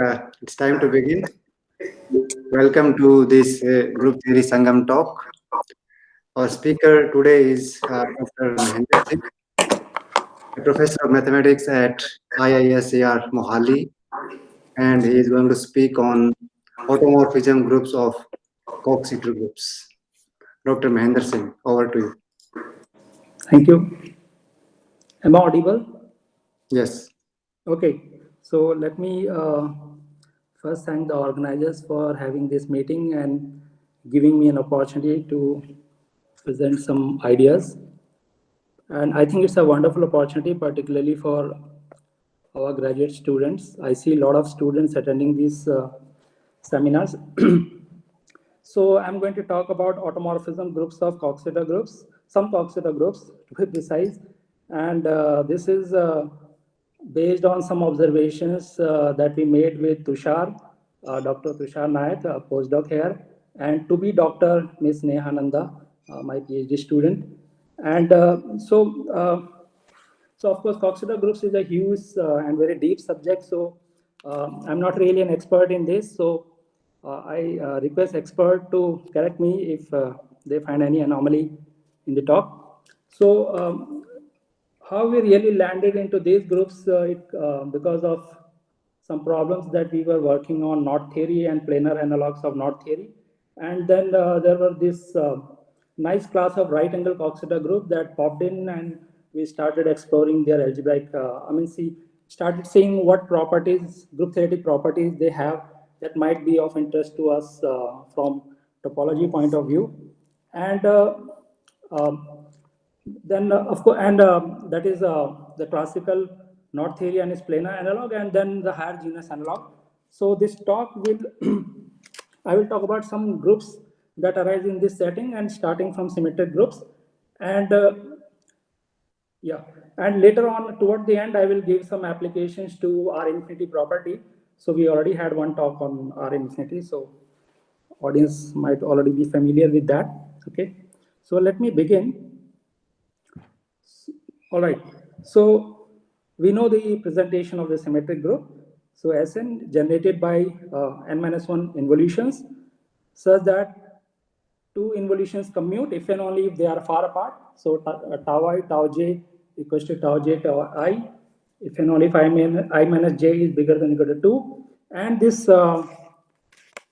It's time to begin. Welcome to this group theory Sangam talk. Our speaker today is Dr. Mahendra Singh, a professor of mathematics at IISER Mohali, and he is going to speak on automorphism groups of Coxeter groups. Dr. Mahendra Singh, over to you. Thank you. Am I audible? Yes. Okay. So let me first thank the organizers for having this meeting and giving me an opportunity to present some ideas. And I think it's a wonderful opportunity, particularly for our graduate students. I see a lot of students attending these seminars. So I'm going to talk about automorphism groups of Coxeter groups, some Coxeter groups to be precise. And this is based on some observations that we made with Tushar, Dr. Tushar Nayak, a postdoc here, and to be Dr. Ms. Neha Nanda, my PhD student. And so of course, Coxeter groups is a huge and very deep subject. So I'm not really an expert in this. So I request expert to correct me if they find any anomaly in the talk. So how we really landed into these groups because of some problems that we were working on knot theory and planar analogs of knot theory. And then there were this nice class of right angle Coxeter group that popped in, and we started exploring their algebraic, started seeing what properties, group theoretic properties they have that might be of interest to us from topology point of view. And um, then of course, and that is the classical knot theory and its planar analog, and then the higher genus analog. So this talk will I will talk about some groups that arise in this setting and starting from symmetric groups. And yeah, and later on toward the end, I will give some applications to R infinity property. So we already had one talk on R infinity. So audience might already be familiar with that. Okay. So let me begin. All right. So we know the presentation of the symmetric group. So Sn generated by n-1 involutions such that two involutions commute if and only if they are far apart. So tau I, tau j equals to tau j, tau I, if and only if I minus j is bigger than equal to 2. And this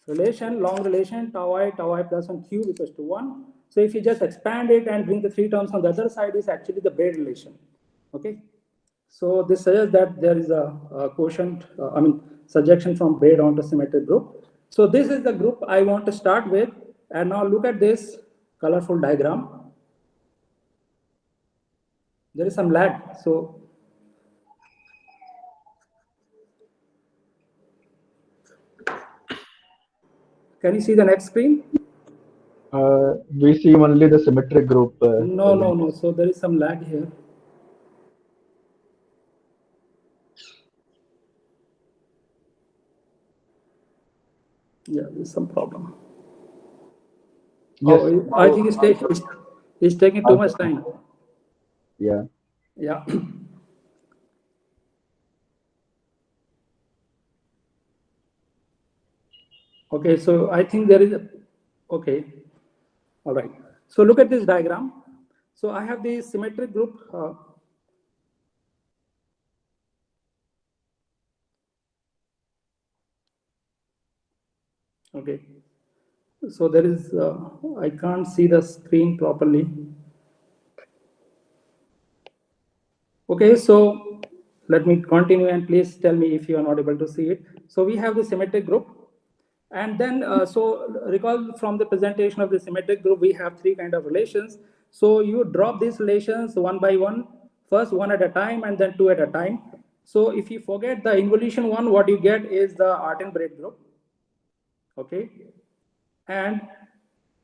relation, long relation, tau I plus 1 cube equals to 1. So if you just expand it and bring the three terms on the other side, is actually the Braid relation. Okay. So this suggests that there is a quotient, surjection from Braid onto symmetric group. So this is the group I want to start with. And now look at this colorful diagram. There is some lag. So can you see the next screen? We see only the symmetric group. No. So there is some lag here. Yeah, there's some problem. Yes. Oh, I think it's taking too much time. Yeah. Yeah. Okay, so I think there is a, okay. All right. So look at this diagram. So I have the symmetric group. Okay. So there is, I can't see the screen properly. Okay, so let me continue and please tell me if you are not able to see it. So we have the symmetric group. And then, so recall from the presentation of the symmetric group, we have three kind of relations. So you drop these relations one by one, first one at a time and then two at a time. So if you forget the involution one, what you get is the Artin-Braid group. Okay. And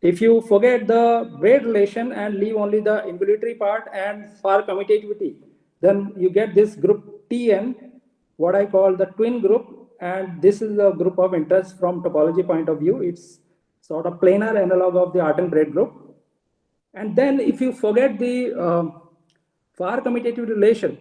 if you forget the Braid relation and leave only the involutory part and far commutativity, then you get this group Tn, what I call the twin group. And this is a group of interest from topology point of view. It's sort of planar analog of the Artin-Braid group. And then if you forget the far commutative relation,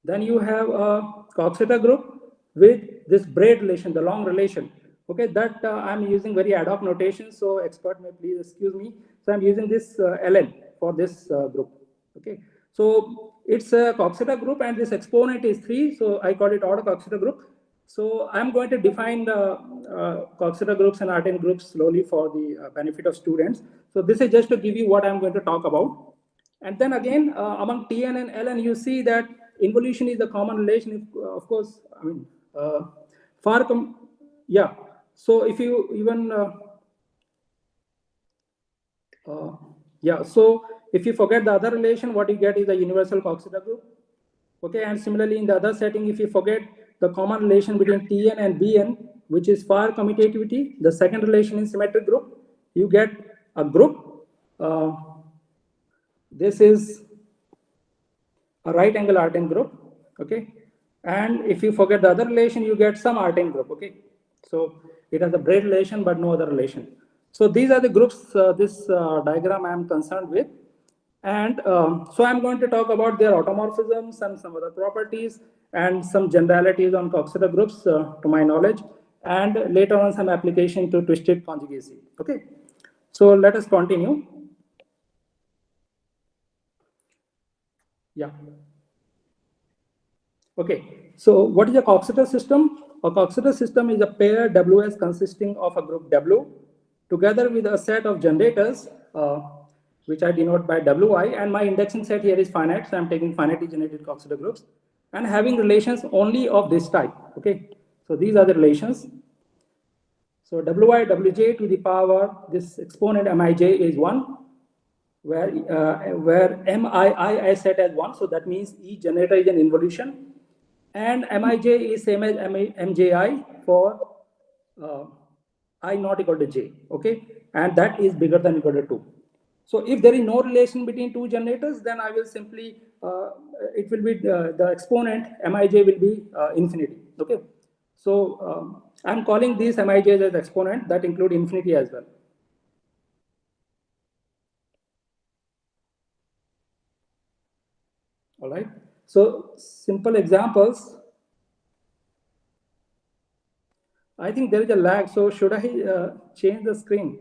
then you have a Coxeter group with this braid relation, the long relation, okay, that I'm using very ad hoc notation, so expert may please excuse me. So I'm using this ln for this group, okay. So it's a Coxeter group and this exponent is 3, so I call it auto Coxeter group. So I'm going to define the Coxeter groups and Artin groups slowly for the benefit of students. So this is just to give you what I'm going to talk about. And then again, among Tn and Ln, you see that involution is a common relation. Of course, I mean, yeah. So if you even, yeah, so if you forget the other relation, what you get is a universal Coxeter group. Okay, and similarly in the other setting, if you forget the common relation between Tn and Bn, which is Farr commutativity, the second relation in symmetric group, you get a group. This is a right angle Artin group, okay? And if you forget the other relation, you get some Artin group, okay? So it has a braid relation, but no other relation. So these are the groups, this diagram I am concerned with. And so I'm going to talk about their automorphisms and some other properties and some generalities on Coxeter groups to my knowledge, and later on some application to twisted conjugacy, okay? So let us continue. Yeah. Okay, so what is a Coxeter system? A Coxeter system is a pair WS consisting of a group W together with a set of generators, which I denote by Wi, and my indexing set here is finite, so I'm taking finitely generated Coxeter groups, and having relations only of this type, okay? So these are the relations. So Wi, Wj to the power, this exponent Mij is 1, where Mii I set as 1, so that means each generator is an involution. And Mij is same as Mji for I not equal to j, okay? And that is bigger than equal to 2. So if there is no relation between two generators, then I will simply, it will be the exponent Mij will be infinity, okay? So I'm calling these Mij's as exponent that include infinity as well. All right. So simple examples. I think there is a lag. So should I change the screen?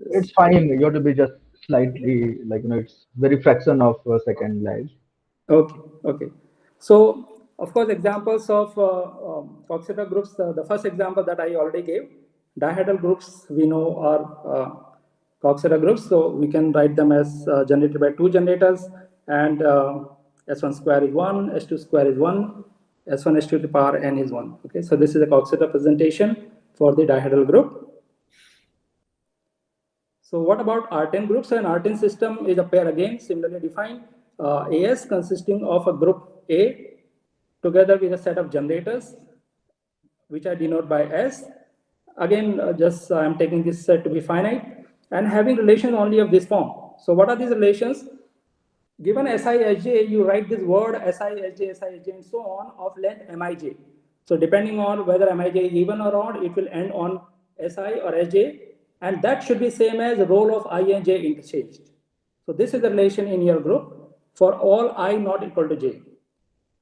It's fine. You have to be just slightly, like, it's very fraction of a second lag. Okay. Okay. So of course, examples of Coxeter groups. The first example that I already gave, dihedral groups we know are Coxeter groups. So we can write them as generated by two generators, and S1 square is 1, S2 square is 1, S1 S2 to the power n is 1. Okay, so this is a Coxeter presentation for the dihedral group. So what about Artin groups? So an Artin system is a pair again, similarly defined. AS consisting of a group A together with a set of generators, which I denote by S. Again, I'm taking this set to be finite and having relations only of this form. So what are these relations? Given Si, Sj, you write this word Si, Sj, and so on of length Mij. So depending on whether Mij is even or odd, it will end on Si or Sj, and that should be same as the role of I and j interchanged. So this is the relation in your group for all I not equal to j.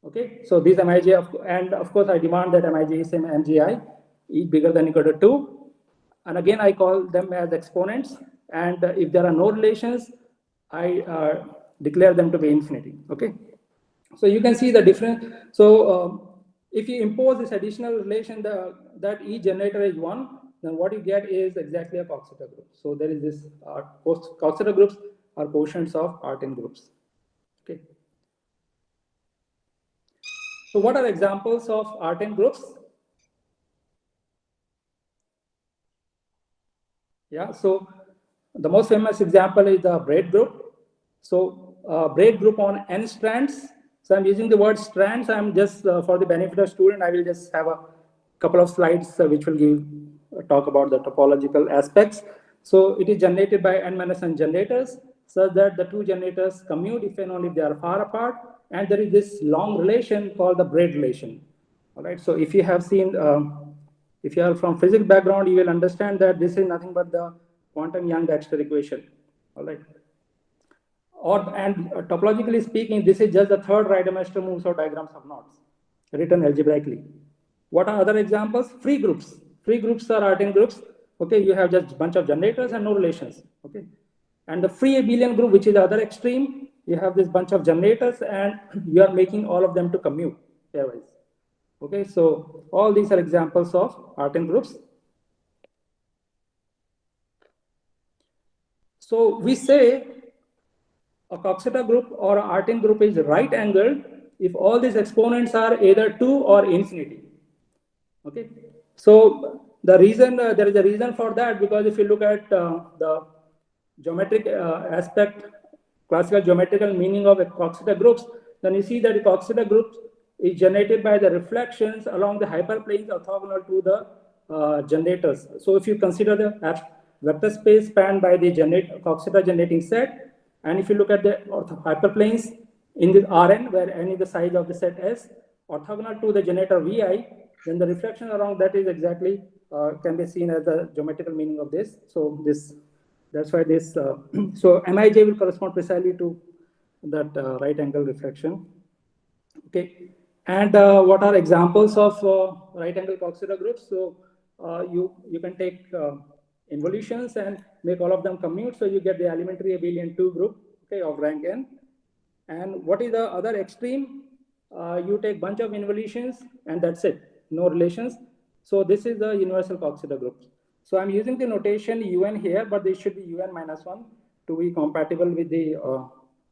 Okay, so these Mij, and of course I demand that Mij is same Mgi, is bigger than equal to 2. And again, I call them as exponents. And if there are no relations, I declare them to be infinity. Okay, so you can see the difference. So if you impose this additional relation that each generator is 1, then what you get is exactly a Coxeter group. So there is this Coxeter groups are quotients of Artin groups. Okay. So what are examples of Artin groups? Yeah, so the most famous example is the braid group. So braid group on n strands. So I'm using the word strands. I'm just for the benefit of student, I will just have a couple of slides which will talk about the topological aspects. So it is generated by n-n generators, such that the two generators commute if and only if they are far apart, and there is this long relation called the braid relation. All right. So if you have seen, if you are from physics background, you will understand that this is nothing but the quantum Young-Dexter equation. All right. And topologically speaking, this is just the third Riedemeyer moves or diagrams of knots written algebraically. What are other examples? Free groups. Free groups are Artin groups. Okay, you have just a bunch of generators and no relations. Okay, and the free abelian group, which is the other extreme, you have this bunch of generators and you are making all of them to commute pairwise. Okay, so all these are examples of Artin groups. So we say a Coxeter group or an Artin group is right angled if all these exponents are either 2 or infinity. Okay, so the reason there is a reason for that, because if you look at the geometric aspect, classical geometrical meaning of Coxeter groups, then you see that the Coxeter group is generated by the reflections along the hyperplanes orthogonal to the generators. So if you consider the vector space spanned by the Coxeter generating set, and if you look at the hyperplanes in the Rn, where n is the size of the set S, orthogonal to the generator Vi, then the reflection around that is exactly can be seen as the geometrical meaning of this. So that's why this, so Mij will correspond precisely to that right angle reflection. Okay, and what are examples of right angle Coxeter groups? So you can take involutions and make all of them commute, so you get the elementary abelian 2 group, okay, of rank n. And what is the other extreme? You take bunch of involutions and that's it, no relations. So this is the universal Coxeter group. So I'm using the notation UN here, but this should be UN minus 1 to be compatible with the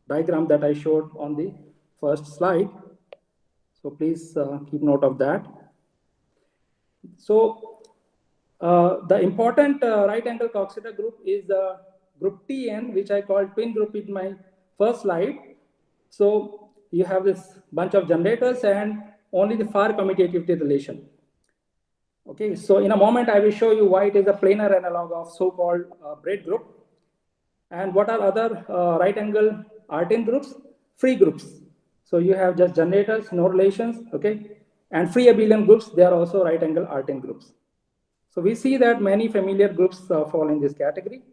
diagram that I showed on the first slide. So please keep note of that. So the important right angle Coxeter group is the group Tn, which I called twin group in my first slide. So you have this bunch of generators and only the far commutativity relation. Okay, so in a moment I will show you why it is a planar analog of so-called braid group. And what are other right angle Artin groups? Free groups. So you have just generators, no relations, okay? And free abelian groups, they are also right angle Artin groups. So we see that many familiar groups fall in this category.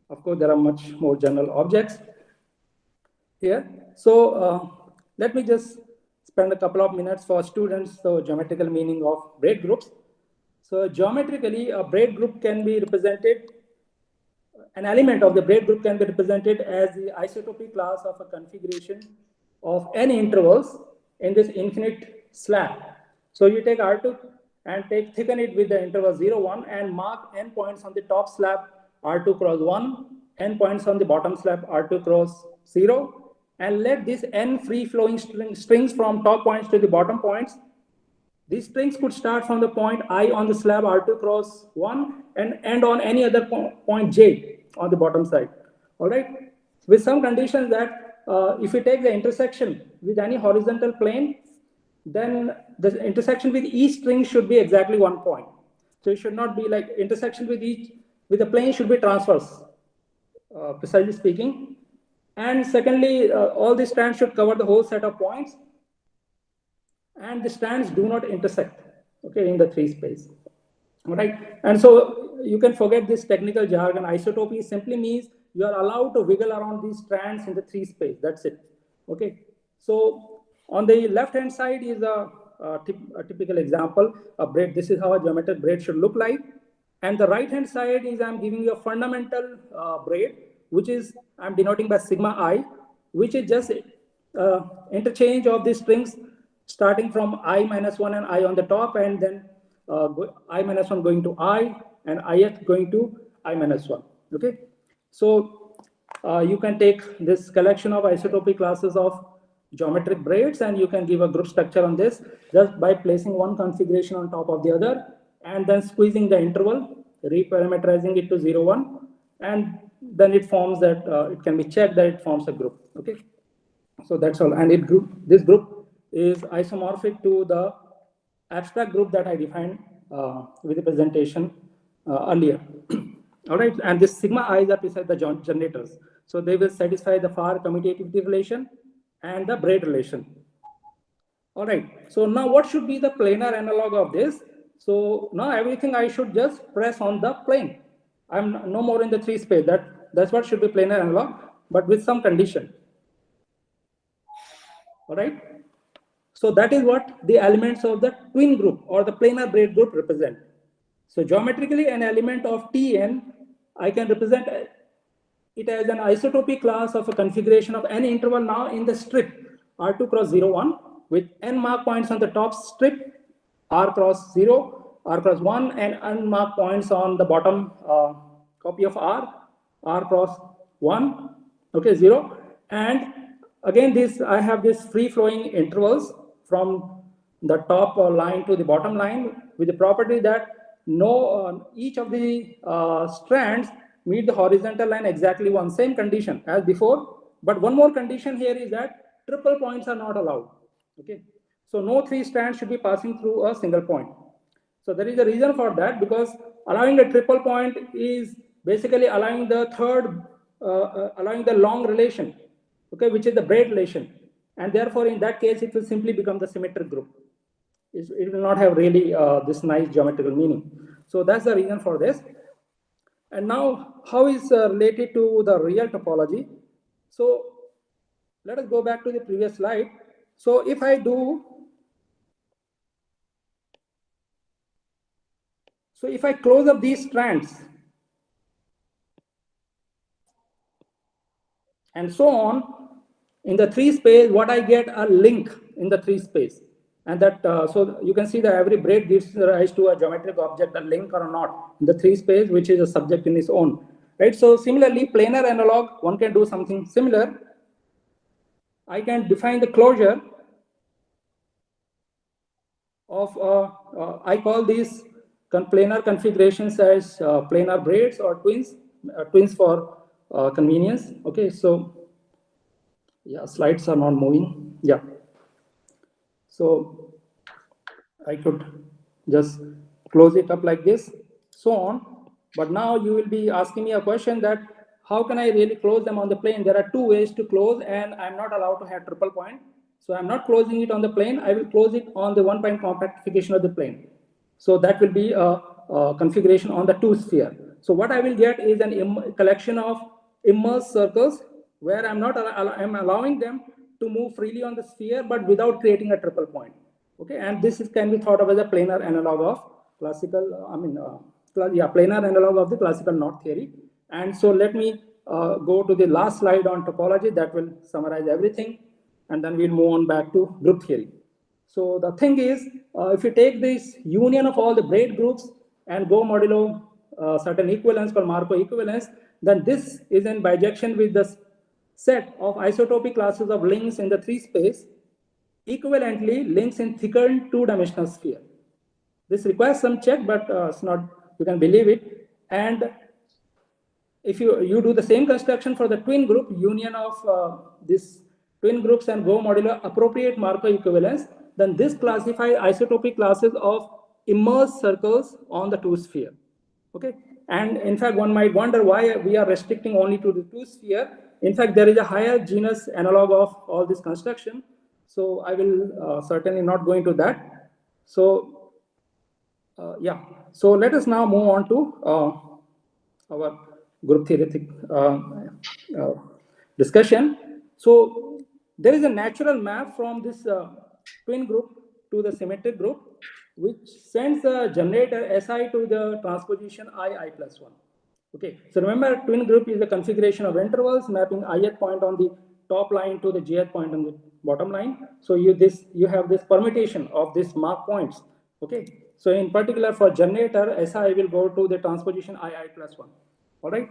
Of course, there are much more general objects here. So let me just spend a couple of minutes for students, so geometrical meaning of braid groups. So geometrically, a braid group can be represented, an element of the braid group can be represented as the isotropy class of a configuration of n intervals in this infinite slab. So you take R2 and thicken it with the interval 0, 1 and mark n points on the top slab R2 cross 1, n points on the bottom slab R2 cross 0, and let this n free flowing strings from top points to the bottom points. These strings could start from the point I on the slab R2 cross 1 and end on any other point J on the bottom side. All right, with some conditions that if you take the intersection with any horizontal plane, then the intersection with each string should be exactly 1 point. So it should not be like intersection with the plane should be transverse, precisely speaking. And secondly, all the strands should cover the whole set of points, and the strands do not intersect, okay, in the 3 space. All right, and so you can forget this technical jargon. Isotropy simply means you are allowed to wiggle around these strands in the 3 space. That's it. Okay, so on the left hand side is a typical example of braid. This is how a geometric braid should look like. And the right hand side is I'm giving you a fundamental braid, which is I'm denoting by sigma I, which is just interchange of these strings starting from I minus 1 and I on the top, and then I minus 1 going to I, and ith going to I minus 1. Okay, so you can take this collection of isotropy classes of geometric braids and you can give a group structure on this just by placing one configuration on top of the other and then squeezing the interval, reparameterizing it to 0, 1, and then it forms that, it can be checked that it forms a group. Okay, so that's all. And this group is isomorphic to the abstract group that I defined with the presentation earlier. All right, and this sigma i's are beside the generators. So they will satisfy the far commutativity relation and the braid relation. All right, so now what should be the planar analog of this? So now everything I should just press on the plane. I'm no more in the 3 space. That's what should be planar analog, but with some condition. All right. So that is what the elements of the twin group or the planar braid group represent. So geometrically, an element of Tn, I can represent it as an isotropy class of a configuration of any interval now in the strip R2 cross 0, 1 with n mark points on the top strip R cross 0, R cross 1 and unmarked points on the bottom copy of R cross 1, okay, 0. And again, I have this free flowing intervals from the top line to the bottom line with the property that each of the strands meet the horizontal line exactly one, same condition as before. But one more condition here is that triple points are not allowed. Okay, so no three strands should be passing through a single point. So there is a reason for that, because allowing a triple point is basically allowing the allowing the long relation, okay, which is the braid relation, and therefore in that case it will simply become the symmetric group. It will not have really this nice geometrical meaning. So that's the reason for this. And now, how is related to the real topology? So let us go back to the previous slide. So if I close up these strands and so on in the 3 space, what I get a link in the 3 space. And that, so you can see that every braid gives rise to a geometric object, a link or not, in the 3 space, which is a subject in its own, right? So similarly, planar analog, one can do something similar. I can define the closure of, I call these planar configurations as planar braids or twins for convenience. Okay, so yeah, slides are not moving. Yeah. So I could just close it up like this, so on. But now you will be asking me a question that how can I really close them on the plane? There are 2 ways to close, and I'm not allowed to have triple point. So I'm not closing it on the plane. I will close it on the 1-point compactification of the plane. So that will be a configuration on the 2 sphere. So what I will get is a collection of immersed circles where I'm allowing them to move freely on the sphere, but without creating a triple point. Okay, and this can be thought of as a planar analog of classical, planar analog of the classical knot theory. And so let me go to the last slide on topology that will summarize everything, and then we'll move on back to group theory. So the thing is, if you take this union of all the braid groups and go modulo certain equivalence called Markov equivalence, then this is in bijection with the set of isotropy classes of links in the 3 space, equivalently links in thickened 2-dimensional sphere. This requires some check, but it's not, you can believe it. And if you do the same construction for the twin group, union of these twin groups and go modulo appropriate Markov equivalence, then this classifies isotropy classes of immersed circles on the 2 sphere. Okay, and in fact, one might wonder why we are restricting only to the 2 sphere. In fact, there is a higher genus analog of all this construction. So I will certainly not go into that. So yeah, so let us now move on to our group theoretic discussion. So there is a natural map from this twin group to the symmetric group, which sends the generator SI to the transposition I plus 1. Okay, so remember, twin group is a configuration of intervals mapping ith point on the top line to the jth point on the bottom line. So you have this permutation of these mark points. Okay, so in particular for generator, SI will go to the transposition I plus 1. All right,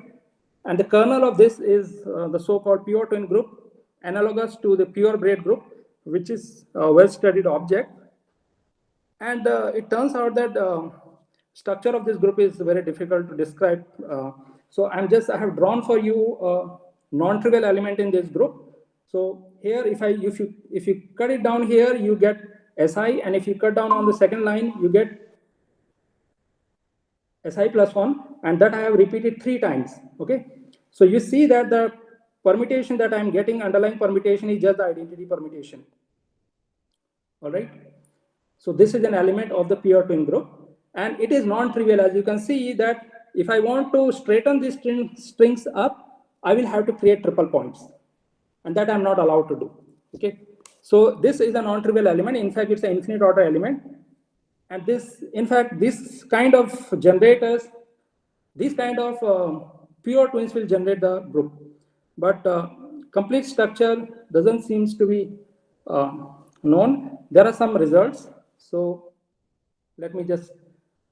and the kernel of this is the so-called pure twin group, analogous to the pure braid group, which is a well-studied object. And it turns out that structure of this group is very difficult to describe. So I have drawn for you a non-trivial element in this group. So here, if you cut it down here, you get SI, and if you cut down on the second line, you get SI plus 1, and that I have repeated 3 times. Okay, so you see that the permutation that I am getting, underlying permutation, is just the identity permutation. All right. So this is an element of the pure twin group, and it is non-trivial. As you can see that if I want to straighten these strings up, I will have to create triple points, and that I'm not allowed to do. Okay. So this is a non-trivial element. In fact, it's an infinite order element. And this, in fact, this kind of generators, these kind of pure twins will generate the group. But complete structure doesn't seems to be known. There are some results. So let me just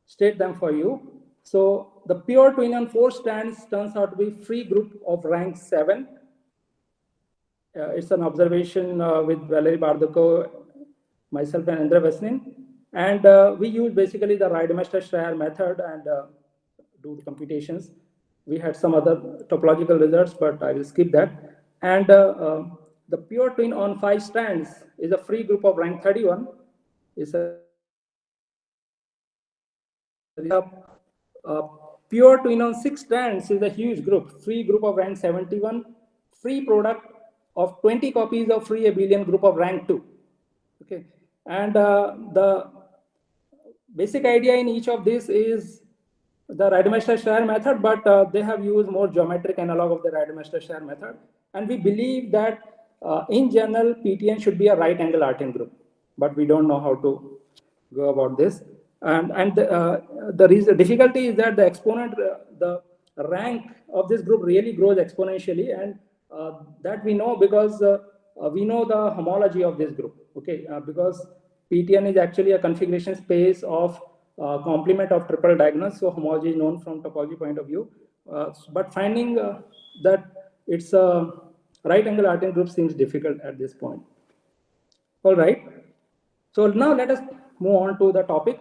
state them for you. So the pure twin on 4 strands turns out to be free group of rank 7. It's an observation with Valery Bardakov, myself, and Andrei Vesnin. And we use basically the Reidemeister-Schreier method and do the computations. We had some other topological results, but I will skip that. And the pure twin on 5 strands is a free group of rank 31. It's a pure twin on 6 strands is a huge group, free group of rank 71, free product of 20 copies of free abelian group of rank 2. Okay, and the basic idea in each of these is the Reidemeister-Schreier method, but they have used more geometric analog of the Reidemeister-Schreier method. And we believe that in general, PTN should be a right angle Artin group, but we don't know how to go about this. And the difficulty is that the exponent, the rank of this group really grows exponentially, and that we know because we know the homology of this group. Okay, because PTN is actually a configuration space of complement of triple diagonals, so homology is known from topology point of view. But finding that it's a right angle Artin group seems difficult at this point. All right. So now let us move on to the topic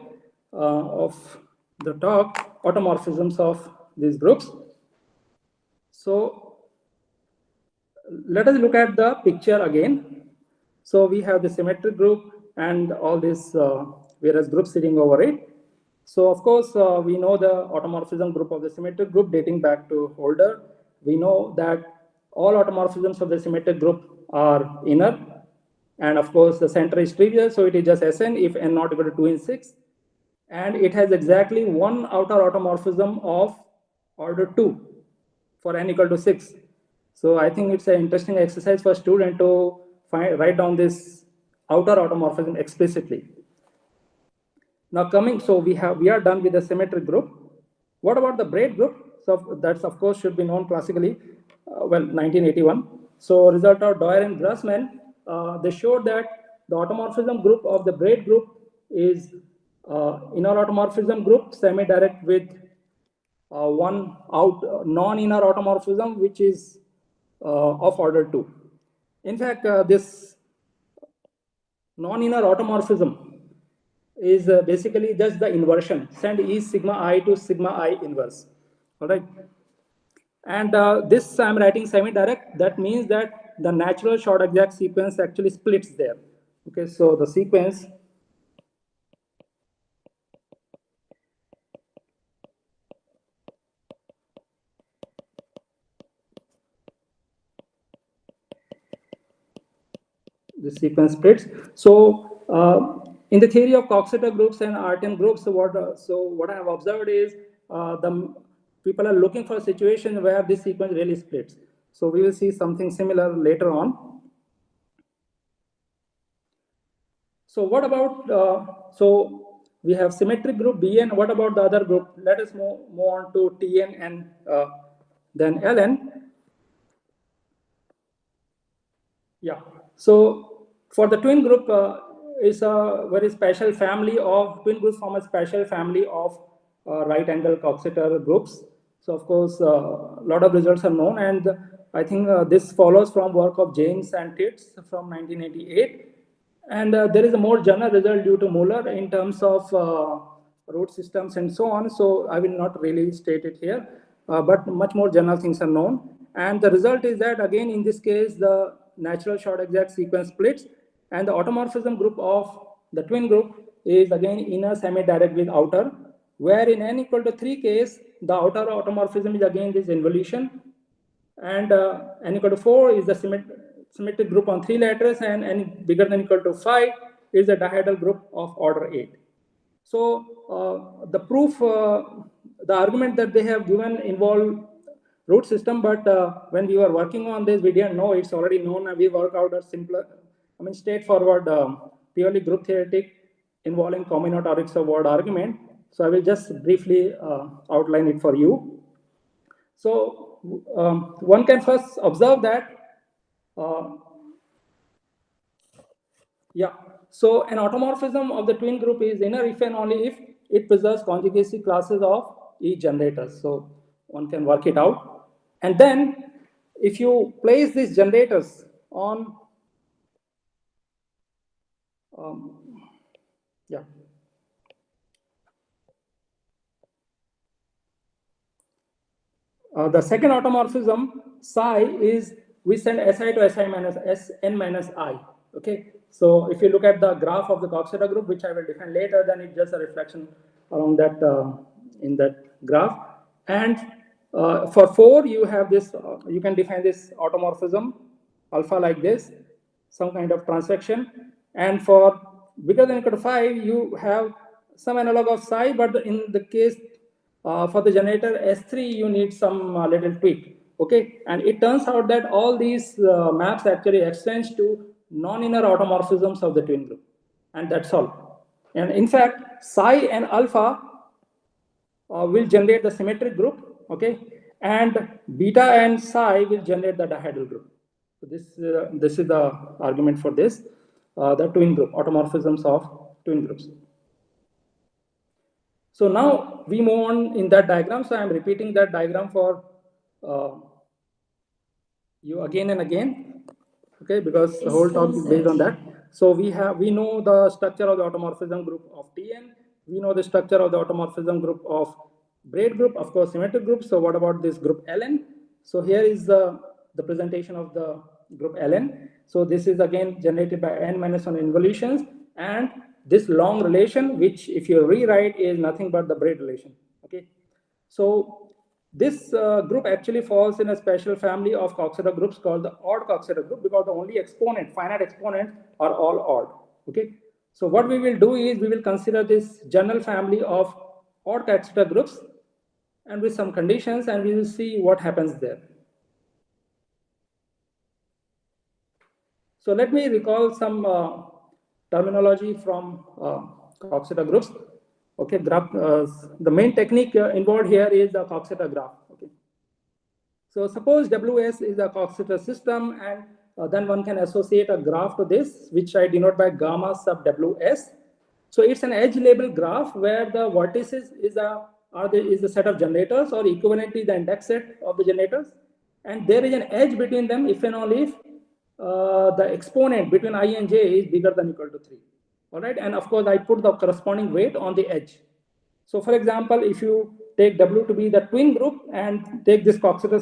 of the talk, automorphisms of these groups. So let us look at the picture again. So we have the symmetric group and all these various groups sitting over it. So of course, we know the automorphism group of the symmetric group dating back to Holder. We know that all automorphisms of the symmetric group are inner. And of course, the center is trivial, so it is just Sn if n not equal to 2 in 6. And it has exactly one outer automorphism of order 2 for n equal to 6. So I think it's an interesting exercise for student to write down this outer automorphism explicitly. Now we are done with the symmetric group. What about the braid group? So that's of course should be known classically, 1981. So result of Dwyer and Grassmann, they showed that the automorphism group of the braid group is inner automorphism group semi-direct with one out non-inner automorphism which is of order 2. In fact, this non-inner automorphism is basically just the inversion. Send E sigma I to sigma I inverse. All right. And this I'm writing semi-direct. That means that the natural short exact sequence actually splits there. Okay, so the sequence splits. So in the theory of Coxeter groups and Artin groups, what I have observed is the people are looking for a situation where this sequence really splits. So we will see something similar later on. So what about, so we have symmetric group Bn, what about the other group? Let us move on to Tn and then Ln. Yeah, so for the twin group is a very special family of, twin groups form a special family of right angle Coxeter groups. So of course, a lot of results are known, and I think this follows from work of James and Titz from 1988. And there is a more general result due to Muller in terms of root systems and so on. So I will not really state it here, but much more general things are known. And the result is that again, in this case, the natural short exact sequence splits, and the automorphism group of the twin group is again inner semi-direct with outer, where in n equal to 3 case, the outer automorphism is again this involution, and n equal to 4 is the symmetric group on 3 lattice, and n bigger than equal to 5 is a dihedral group of order 8. So the proof, the argument that they have given involve root system, but when we were working on this, we didn't know it's already known, and we work out a simpler I mean, straightforward, purely group theoretic involving combinatorics of word argument. So I will just briefly outline it for you. So one can first observe that, yeah. So an automorphism of the twin group is inner if and only if it preserves conjugacy classes of each generator. So one can work it out. And then if you place these generators on, yeah. The second automorphism, psi, is we send Si to Si minus Sn minus I. Okay. So if you look at the graph of the Coxeter group, which I will define later, then it's just a reflection along that in that graph. And for 4, you have this. You can define this automorphism alpha like this, some kind of transaction. And for bigger than or equal to 5, you have some analog of psi, but in the case for the generator S3, you need some little tweak. Okay, and it turns out that all these maps actually extends to non-inner automorphisms of the twin group, and that's all. And in fact, psi and alpha will generate the symmetric group, okay, and beta and psi will generate the dihedral group. So this is the argument for this, the twin group, automorphisms of twin groups. So now we move on in that diagram. So I'm repeating that diagram for you again and again, okay, because the whole talk is based on that. So we know the structure of the automorphism group of Tn. We know the structure of the automorphism group of braid group, of course, symmetric group. So what about this group Ln? So here is the presentation of the group Ln. So this is again generated by n minus 1 involutions, and this long relation, which if you rewrite is nothing but the braid relation. Okay, so this group actually falls in a special family of Coxeter groups called the odd Coxeter group, because the only finite exponents are all odd. Okay, so what we will do is we will consider this general family of odd Coxeter groups and with some conditions, and we will see what happens there. So let me recall some terminology from Coxeter groups. Okay, graph. The main technique involved here is the Coxeter graph. Okay, so suppose WS is a Coxeter system, and then one can associate a graph to this, which I denote by gamma sub WS. So it's an edge label graph where the vertices is the set of generators, or equivalently the index set of the generators, and there is an edge between them if and only if the exponent between I and j is bigger than or equal to 3. All right, and of course I put the corresponding weight on the edge. So for example, if you take W to be the twin group and take this Coxeter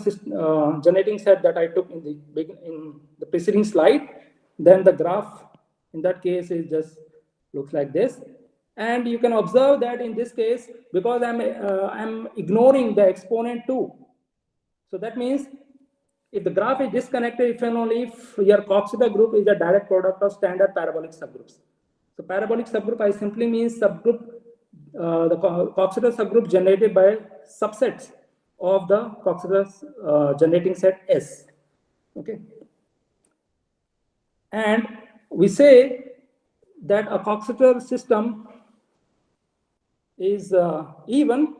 generating set that I took in the preceding slide, then the graph in that case is just looks like this. And you can observe that in this case, because I'm ignoring the exponent 2. So that means if the graph is disconnected, if and only if your Coxeter group is a direct product of standard parabolic subgroups. So parabolic subgroup, I simply means subgroup, the Coxeter subgroup generated by subsets of the Coxeter generating set S. Okay, and we say that a Coxeter system is even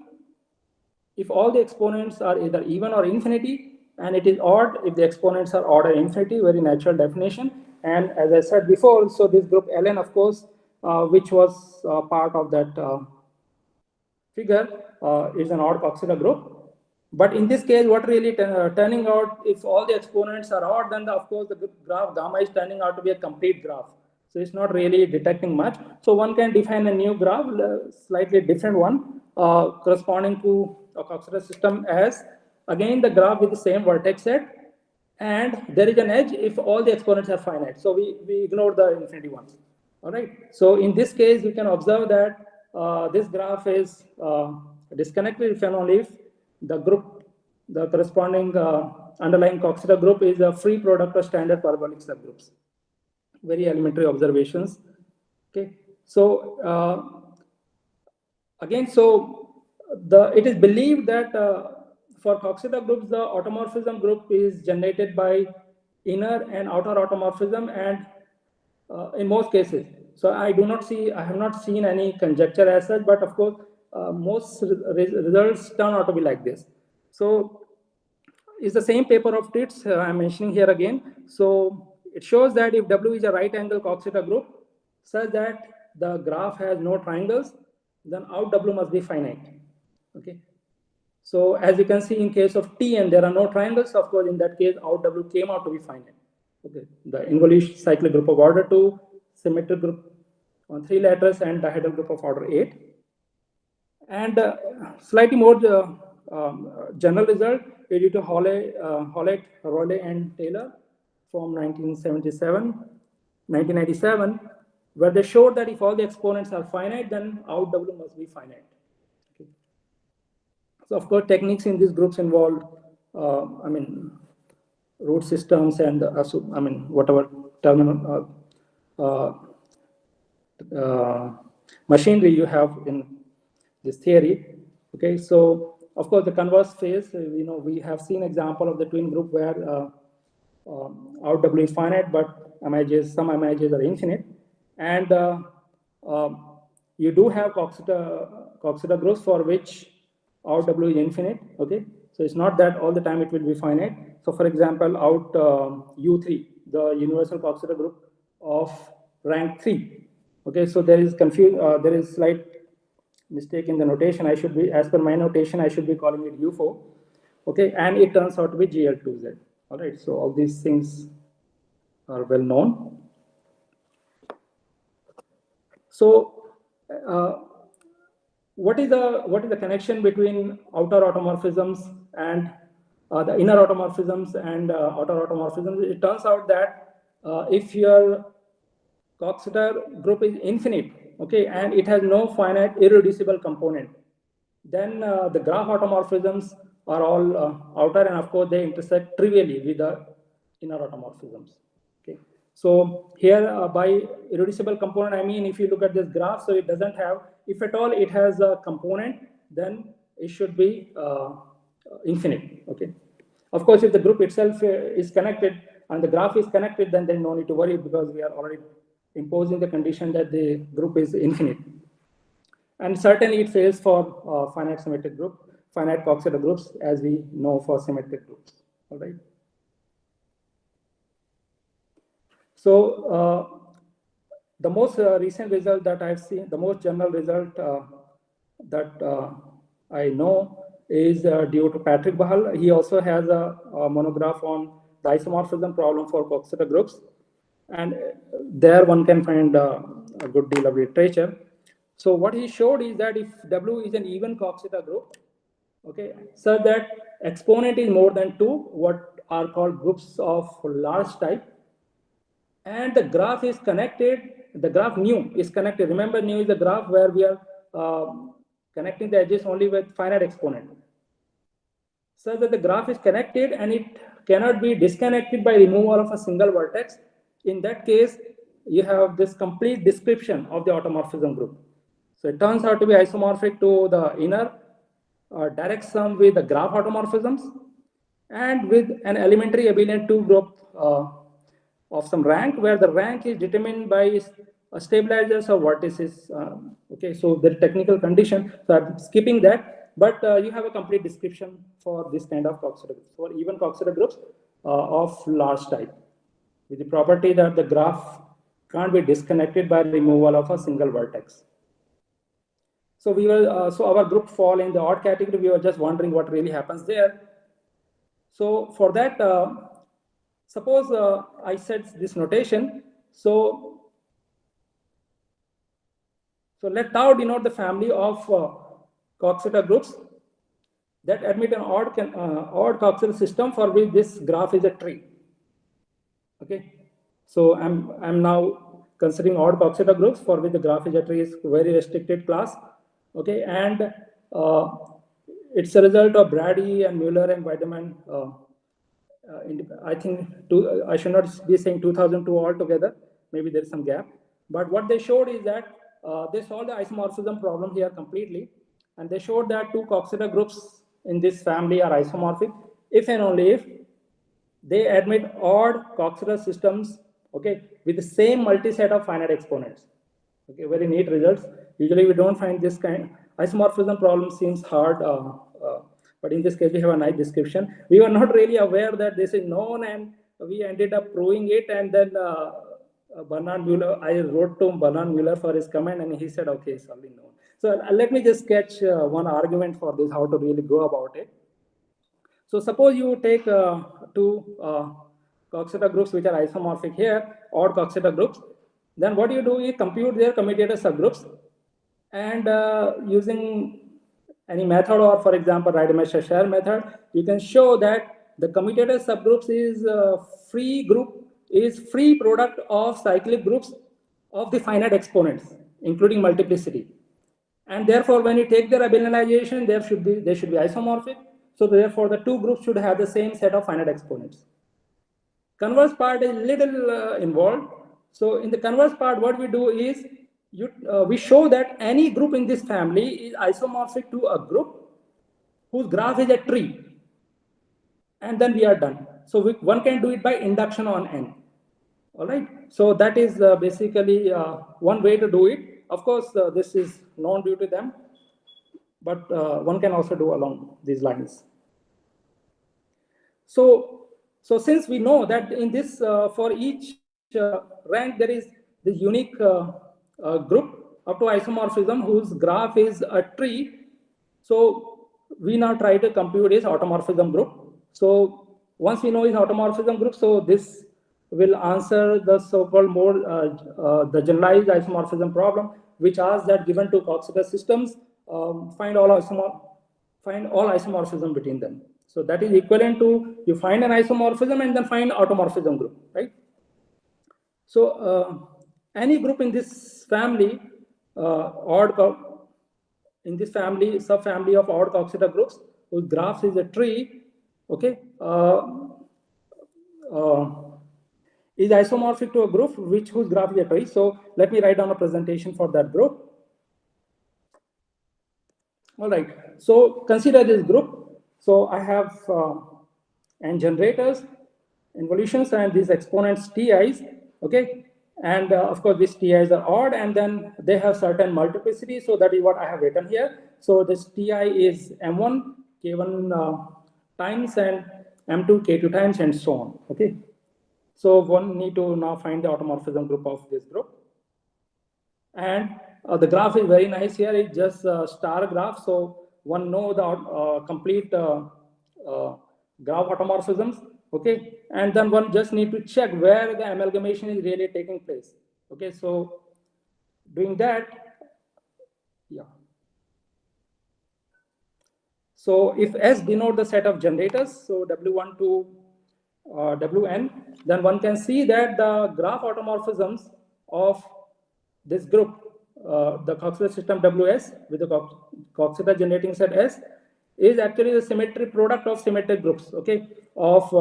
if all the exponents are either even or infinity, and it is odd if the exponents are odd or infinity, very natural definition. And as I said before, so this group Ln, of course, which was part of that figure, is an odd Coxeter group. But in this case, what really turning out, if all the exponents are odd, then of course the graph gamma is turning out to be a complete graph. So it's not really detecting much. So one can define a new graph, slightly different one, corresponding to a Coxeter system as, again, the graph with the same vertex set, and there is an edge if all the exponents are finite. So we ignore the infinity ones. All right. So in this case, you can observe that this graph is disconnected if and only if the group, the corresponding underlying Coxeter group is a free product of standard parabolic subgroups. Very elementary observations. Okay. So again, so it is believed that for Coxeter groups, the automorphism group is generated by inner and outer automorphism, and in most cases. So I have not seen any conjecture as such, but of course, most results turn out to be like this. So it's the same paper of Tits I'm mentioning here again. So it shows that if W is a right angle Coxeter group such that the graph has no triangles, then out W must be finite. Okay. So as you can see in case of Tn, there are no triangles. Of course, in that case, out W came out to be finite. Okay. The involution cyclic group of order 2, symmetric group on 3 letters, and dihedral group of order 8. And slightly more general result is due to Howlett, Rowley, and Taylor from 1997, where they showed that if all the exponents are finite, then out W must be finite. Okay. So of course, techniques in these groups involve, root systems and whatever terminal machinery you have in this theory. Okay, so of course the converse phase, we have seen example of the twin group where out W is finite, but some MIJs are infinite, and you do have Coxeter groups for which out W is infinite. Okay, so it's not that all the time it will be finite. So for example, out U3, the universal Coxeter group of rank 3. Okay, so there is slight mistake in the notation. I should be, as per my notation, I should be calling it U4. Okay, and it turns out to be GL2Z. All right, so all these things are well known. So what is the connection between outer automorphisms and the inner automorphisms and outer automorphisms? It turns out that if your Coxeter group is infinite, okay, and it has no finite irreducible component, then the graph automorphisms are all outer, and of course they intersect trivially with the inner automorphisms. Okay, so here by irreducible component, I mean if you look at this graph, so it doesn't have, if at all it has a component, then it should be infinite. Okay, of course if the group itself is connected and the graph is connected, then there's no need to worry because we are already imposing the condition that the group is infinite. And certainly it fails for finite symmetric group, finite Coxeter groups, as we know for symmetric groups. All right. So the most recent result that I've seen, the most general result that I know is due to Patrick Bahal. He also has a monograph on the isomorphism problem for Coxeter groups. And there one can find a good deal of literature. So what he showed is that if W is an even Coxeter group, okay, so that exponent is more than 2, what are called groups of large type, and the graph is connected, the graph nu is connected. Remember, nu is the graph where we are connecting the edges only with finite exponent. So that the graph is connected and it cannot be disconnected by removal of a single vertex. In that case, you have this complete description of the automorphism group. So it turns out to be isomorphic to the inner direct sum with the graph automorphisms and with an elementary abelian 2 group of some rank, where the rank is determined by stabilizers or vertices. Okay, so the technical condition, so I'm skipping that, but you have a complete description for this kind of Coxeter groups, for even Coxeter groups of large type, with the property that the graph can't be disconnected by removal of a single vertex. So we were, so our group fall in the odd category. We were just wondering what really happens there. So for that, suppose I set this notation. So let tau denote the family of Coxeter groups that admit an odd Coxeter system for which this graph is a tree. Okay, so I'm now considering odd Coxeter groups for which the graph is a tree is very restricted class. Okay, and it's a result of Brady and Mueller and Weidemann. I think I should not be saying 2002 altogether. Maybe there's some gap. But what they showed is that they solved the isomorphism problem here completely, and they showed that 2 Coxeter groups in this family are isomorphic if and only if they admit odd Coxeter systems okay, with the same multi-set of finite exponents. Okay, very neat results. Usually we don't find this kind. Isomorphism problem seems hard, but in this case we have a nice description. We were not really aware that this is known, and we ended up proving it. And then Bernard Mueller, I wrote to Bernard Mueller for his comment, and he said, okay, it's already known. So let me just sketch one argument for this, how to really go about it. So suppose you take two Coxeter groups which are isomorphic here, odd Coxeter groups. Then what you do is compute their commutator subgroups, and using any method, or for example Rademacher-Scherr method, you can show that the commutator subgroups is free product of cyclic groups of the finite exponents, including multiplicity. And therefore, when you take their abelianization, they should be isomorphic. So therefore, the two groups should have the same set of finite exponents. Converse part is little involved. So in the converse part, what we do is we show that any group in this family is isomorphic to a group whose graph is a tree, and then we are done. So one can do it by induction on N. All right. So that is basically one way to do it. Of course, this is known due to them, but one can also do along these lines. So since we know that in this, for each rank, there is this unique group up to isomorphism whose graph is a tree. So we now try to compute his automorphism group. So once we know his automorphism group, so this will answer the so-called more the generalized isomorphism problem, which asks that given two Coxeter systems, find all isomorphism between them. So that is equivalent to you find an isomorphism and then find automorphism group, right? So any group in this family, subfamily of odd Coxeter groups whose graph is a tree, okay, is isomorphic to a group whose graph is a tree. So let me write down a presentation for that group. All right. So consider this group. So I have n generators, involutions, and these exponents Ti's. Okay. And of course, these Ti's are odd, and then they have certain multiplicity. So that is what I have written here. So this Ti is M1, K1 times, and M2, K2 times, and so on. Okay. So one need to now find the automorphism group of this group. And the graph is very nice here. It's just a star graph. So one know the complete graph automorphisms. Okay. And then one just need to check where the amalgamation is really taking place. Okay. So doing that, yeah. So if S denote the set of generators, so W1 to Wn, then one can see that the graph automorphisms of this group, the Coxeter system Ws with the Coxeter generating set S, is actually the symmetric product of symmetric groups, okay, of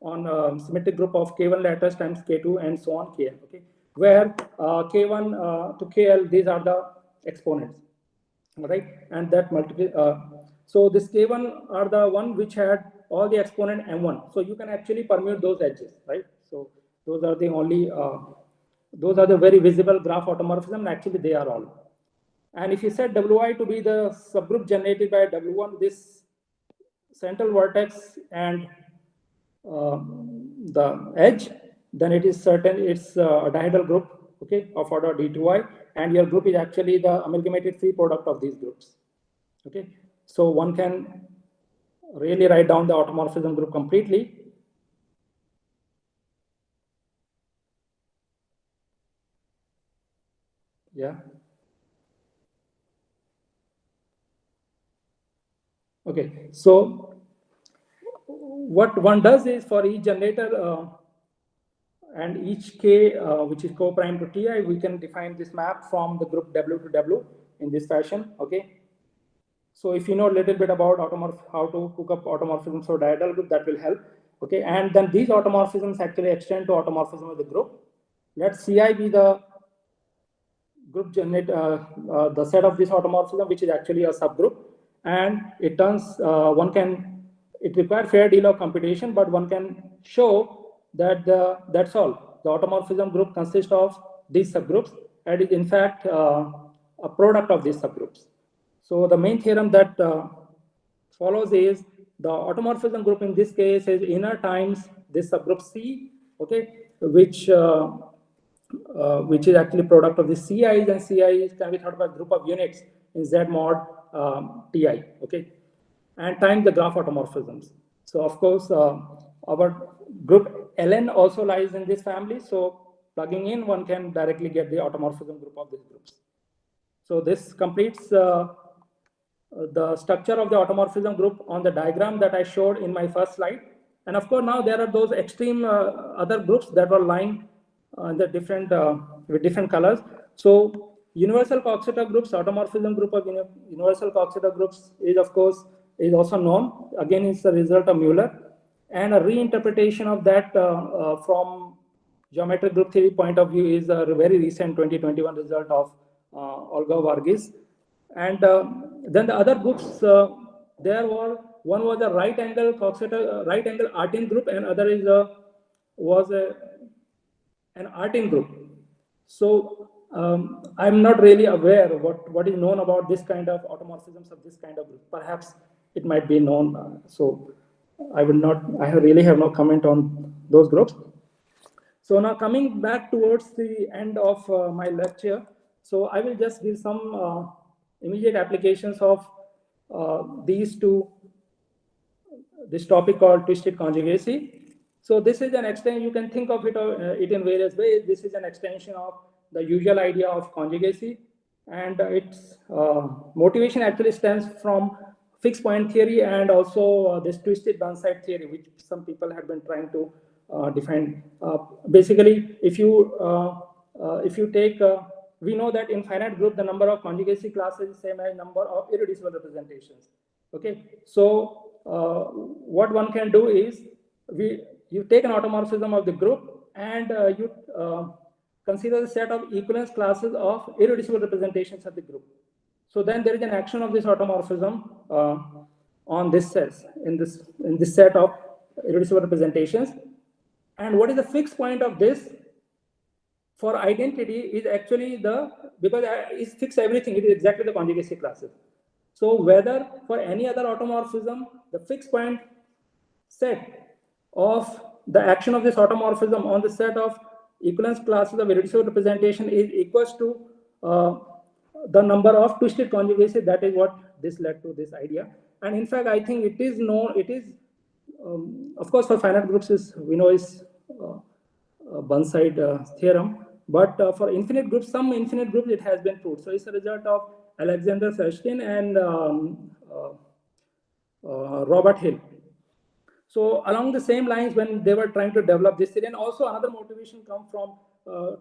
on symmetric group of K1 lattice times K2 and so on Kn, okay, where K1 to Kl, these are the exponents, right, and that so this K1 are the one which had all the exponent M1. So you can actually permute those edges, right? So those are the only, those are the very visible graph automorphism. Actually, they are all. And if you set Wi to be the subgroup generated by W1, this central vertex and the edge, then it is certain it's a dihedral group, okay, of order D2i, and your group is actually the amalgamated free product of these groups, okay. So one can really write down the automorphism group completely. Yeah. Okay. So what one does is for each generator and each K, which is co-prime to Ti, we can define this map from the group W to W in this fashion. Okay. So if you know a little bit about how to hook up automorphisms for dihedral group, that will help. Okay, and then these automorphisms actually extend to automorphism of the group. Let Ci be the group the set of this automorphism, which is actually a subgroup, and it turns it requires fair deal of computation, but one can show that that's all. the automorphism group consists of these subgroups and is in fact a product of these subgroups. So the main theorem that follows is the automorphism group in this case is inner times this subgroup C, okay, which is actually product of the CIs, and CIs can be thought of as group of units in Z mod Ti, okay, and times the graph automorphisms. So of course, our group Ln also lies in this family. So plugging in, one can directly get the automorphism group of these groups. So this completes the structure of the automorphism group on the diagram that I showed in my first slide. And of course, now there are those extreme other groups that were lying the different with different colors. So universal Coxeter groups, automorphism group of universal Coxeter groups is of course is also known. Again, it's a result of Mueller, and a reinterpretation of that from geometric group theory point of view is a very recent 2021 result of Olga Varghese. And then the other groups, there were, one was a right angle Coxeter, right angle Artin group, and other is an Artin group. So I'm not really aware what is known about this kind of automorphisms of this kind of group. Perhaps it might be known. So I really have no comment on those groups. So now coming back towards the end of my lecture, so I will just give some immediate applications of this topic called twisted conjugacy. So this is an extension, you can think of it in various ways. This is an extension of the usual idea of conjugacy, and its motivation actually stems from fixed point theory and also this twisted Burnside theory, which some people have been trying to define. Basically, if you take we know that in finite group, the number of conjugacy classes is same as number of irreducible representations. Okay, so what one can do is you take an automorphism of the group and you consider the set of equivalence classes of irreducible representations of the group. So then there is an action of this automorphism on this set, in this set of irreducible representations. And what is the fixed point of this for identity is actually because it fixes everything, it is exactly the conjugacy classes. So whether for any other automorphism, the fixed point set of the action of this automorphism on the set of equivalence classes of irreducible representation is equals to the number of twisted conjugacy. That is what this led to this idea. And in fact, I think it is known, of course, for finite groups we know is Burnside theorem, but for infinite groups, some infinite groups, it has been proved. So it's a result of Alexander Fershtein and Robert Hill. So along the same lines, when they were trying to develop this theory, and also another motivation comes from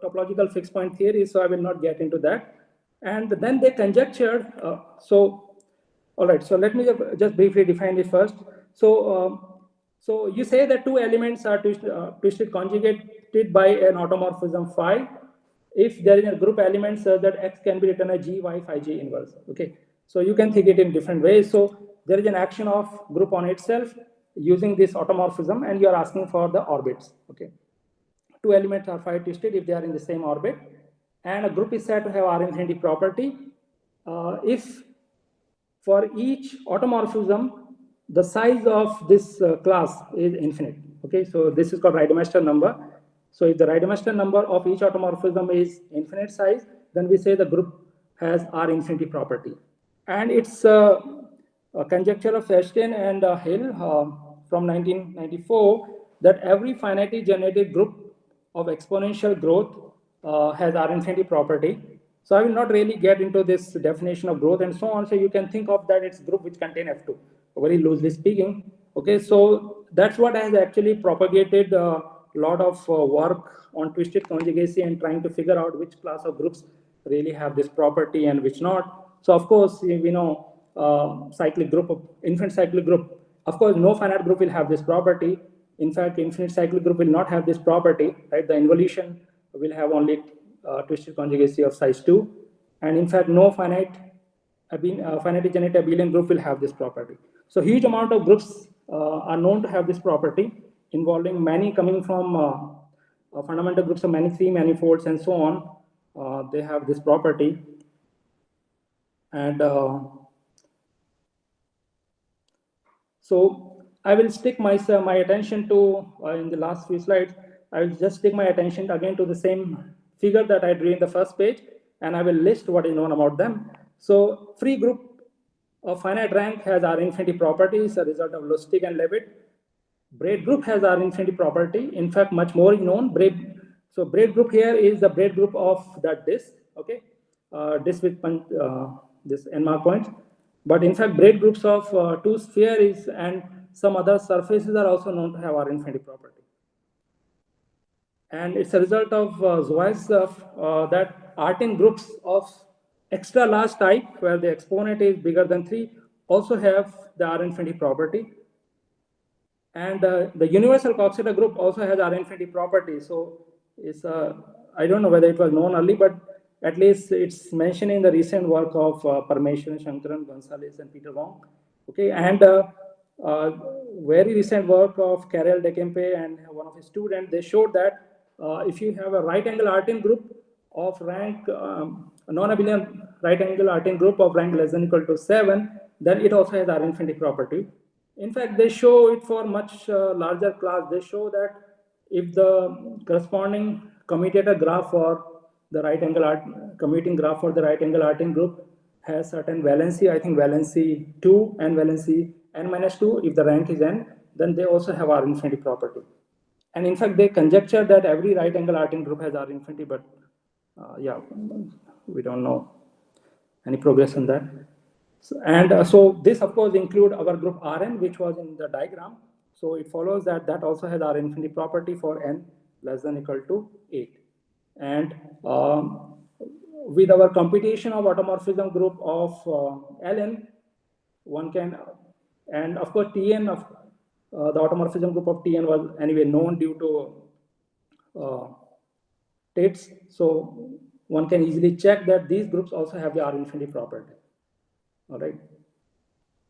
topological fixed point theory, so I will not get into that. And then they conjectured, all right, so let me just briefly define this first. So you say that two elements are twisted conjugated by an automorphism phi if there is a group element such that X can be written as G, Y, phi G inverse. Okay, so you can think it in different ways. So there is an action of group on itself using this automorphism, and you are asking for the orbits. Okay, two elements are phi twisted if they are in the same orbit, and a group is said to have R infinity property if for each automorphism the size of this class is infinite. Okay, so this is called Reidemeister number. So if the Reidemeister number of each automorphism is infinite size, then we say the group has R infinity property. And it's a conjecture of Fershtein and Hill from 1994 that every finitely generated group of exponential growth has R infinity property. So I will not really get into this definition of growth and so on. So you can think of that it's group which contain F2, very loosely speaking. Okay, so that's what has actually propagated a lot of work on twisted conjugacy and trying to figure out which class of groups really have this property and which not. So of course, we know cyclic group, infinite cyclic group. Of course, no finite group will have this property. In fact, infinite cyclic group will not have this property, right? The involution will have only twisted conjugacy of size 2. And in fact, no finitely generated abelian group will have this property. So huge amount of groups are known to have this property, involving many coming from fundamental groups of many manifolds and so on, they have this property. And so I will stick my attention to, in the last few slides, I will just stick my attention again to the same figure that I drew in the first page, and I will list what is known about them. So free group of finite rank has R infinity property, is a result of Lustig and Leavitt. Braid group has R infinity property. In fact, much more is known. So braid group here is the braid group of that disk, okay? Disk with this n mark points. But in fact, braid groups of two spheres and some other surfaces are also known to have R infinity property. And it's a result of Zois that Artin groups of extra large type, where the exponent is bigger than 3, also have the R infinity property. And the universal Coxeter group also has R infinity property. So it's I don't know whether it was known early, but at least it's mentioned in the recent work of Parmeshwaran, Shankaran, Gonzalez, and Peter Wong. Okay, and very recent work of Karel de Kempe and one of his students, they showed that if you have a right angle Artin group of rank, non-abelian right angle Artin group of rank less than or equal to 7, then it also has R infinity property. In fact, they show it for much larger class. They show that if the corresponding commutator graph for the right angle commuting graph for the right angle Artin group has certain valency, I think valency 2 and valency n minus 2, if the rank is n, then they also have R infinity property. And in fact, they conjecture that every right angle Artin group has R infinity, but yeah, we don't know any progress on that. So this, of course, include our group Rn, which was in the diagram. So it follows that that also has R infinity property for n less than or equal to 8. And with our computation of automorphism group of Ln, one can, and of course Tn of the automorphism group of Tn was anyway known due to Tates. So one can easily check that these groups also have the R infinity property. All right.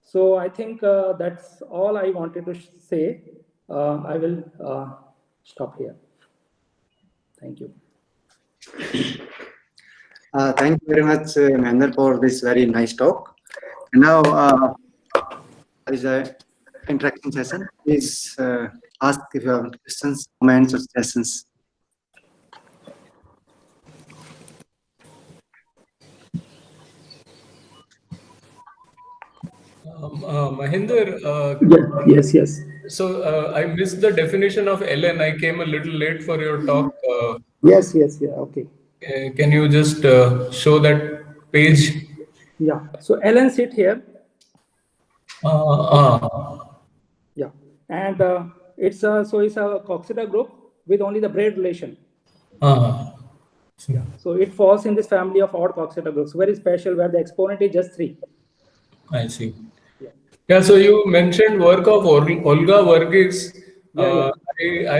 So I think that's all I wanted to say. I will stop here. Thank you. Thank you very much, Mahendra, for this very nice talk. And now there is an interaction session. Please ask if you have questions, comments, or suggestions. Mahendra, Yes. So I missed the definition of Ln. I came a little late for your talk. Yes. Okay. Can you just show that page? Yeah. So Ln sit here. Yeah. And it's a Coxeter group with only the braid relation. Yeah. So it falls in this family of odd Coxeter groups, very special, where the exponent is just 3. I see. Yeah, so you mentioned work of Olga Varghese. I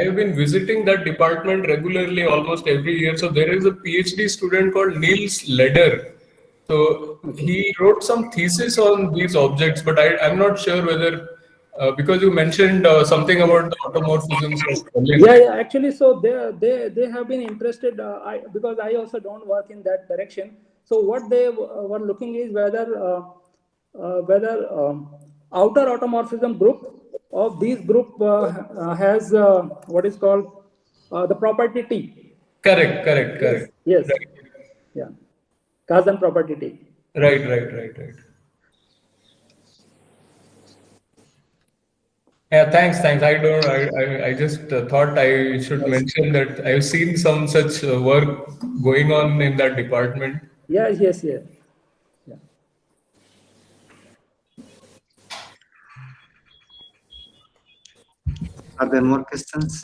have been visiting that department regularly almost every year. So there is a PhD student called Niels Leder. So he wrote some thesis on these objects, but I'm not sure whether, because you mentioned something about the automorphisms of Berlin. Yeah. Actually, so they have been interested, because I also don't work in that direction. So what they were looking is whether outer automorphism group of these group has what is called the property T. Correct. Yes. Right. Yeah. Kazan property T. Right. Yeah, thanks. I just thought I should mention that I've seen some such work going on in that department. Yes. Yeah. Are there more questions?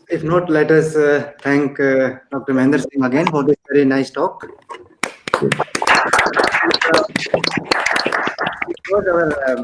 If not, let us thank Dr. Mahendra Singh again for this very nice talk. It was our